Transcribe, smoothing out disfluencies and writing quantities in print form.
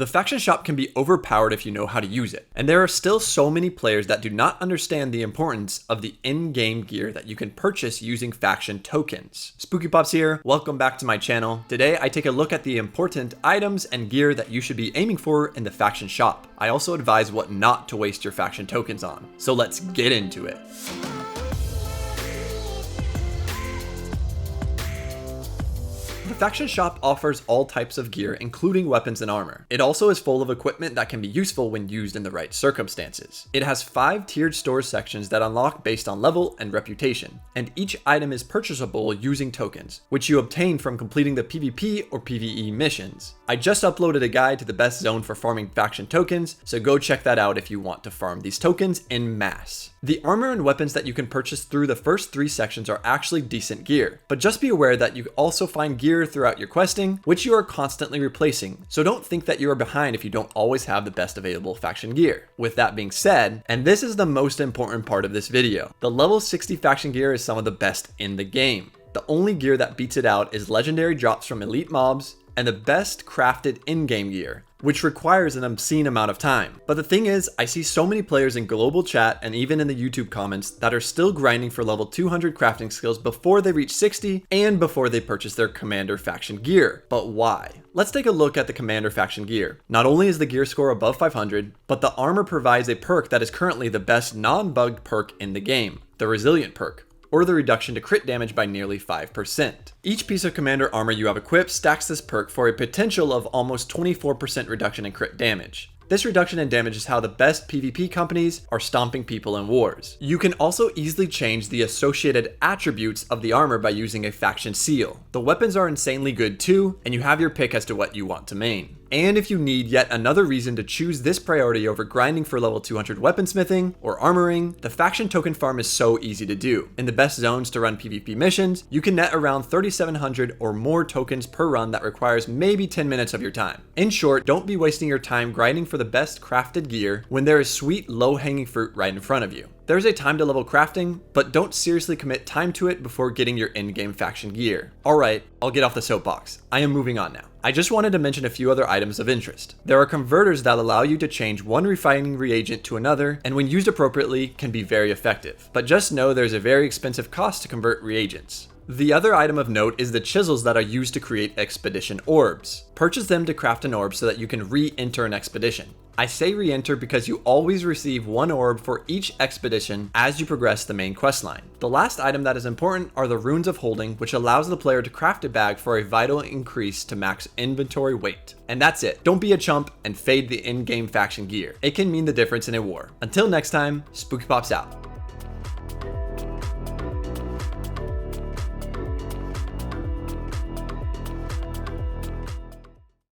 The faction shop can be overpowered if you know how to use it, and there are still so many players that do not understand the importance of the in-game gear that you can purchase using faction tokens. Spooky Pops here, welcome back to my channel. Today I take a look at the important items and gear that you should be aiming for in the faction shop. I also advise what not to waste your faction tokens on, so let's get into it. The faction shop offers all types of gear, including weapons and armor. It also is full of equipment that can be useful when used in the right circumstances. It has 5 tiered store sections that unlock based on level and reputation, and each item is purchasable using tokens, which you obtain from completing the PvP or PvE missions. I just uploaded a guide to the best zone for farming faction tokens, so go check that out if you want to farm these tokens en masse. The armor and weapons that you can purchase through the first 3 sections are actually decent gear, but just be aware that you also find gear throughout your questing, which you are constantly replacing, so don't think that you are behind if you don't always have the best available faction gear. With that being said, and this is the most important part of this video, the level 60 faction gear is some of the best in the game. The only gear that beats it out is legendary drops from elite mobs, and the best crafted in-game gear, which requires an obscene amount of time. But the thing is, I see so many players in global chat and even in the YouTube comments that are still grinding for level 200 crafting skills before they reach 60 and before they purchase their commander faction gear. But why? Let's take a look at the commander faction gear. Not only is the gear score above 500, but the armor provides a perk that is currently the best non-bugged perk in the game, the resilient perk, or the reduction to crit damage by nearly 5%. Each piece of commander armor you have equipped stacks this perk for a potential of almost 24% reduction in crit damage. This reduction in damage is how the best PvP companies are stomping people in wars. You can also easily change the associated attributes of the armor by using a faction seal. The weapons are insanely good too, and you have your pick as to what you want to main. And if you need yet another reason to choose this priority over grinding for level 200 weaponsmithing or armoring, the faction token farm is so easy to do. In the best zones to run PvP missions, you can net around 3,700 or more tokens per run that requires maybe 10 minutes of your time. In short, don't be wasting your time grinding for the best crafted gear when there is sweet low-hanging fruit right in front of you. There's a time to level crafting, but don't seriously commit time to it before getting your in-game faction gear. Alright, I'll get off the soapbox. I am moving on now. I just wanted to mention a few other items of interest. There are converters that allow you to change one refining reagent to another, and when used appropriately, can be very effective. But just know there's a very expensive cost to convert reagents. The other item of note is the chisels that are used to create expedition orbs. Purchase them to craft an orb so that you can re-enter an expedition. I say re-enter because you always receive 1 orb for each expedition as you progress the main questline. The last item that is important are the runes of holding, which allows the player to craft a bag for a vital increase to max inventory weight. And that's it. Don't be a chump and fade the in-game faction gear. It can mean the difference in a war. Until next time, Spooky Pops out.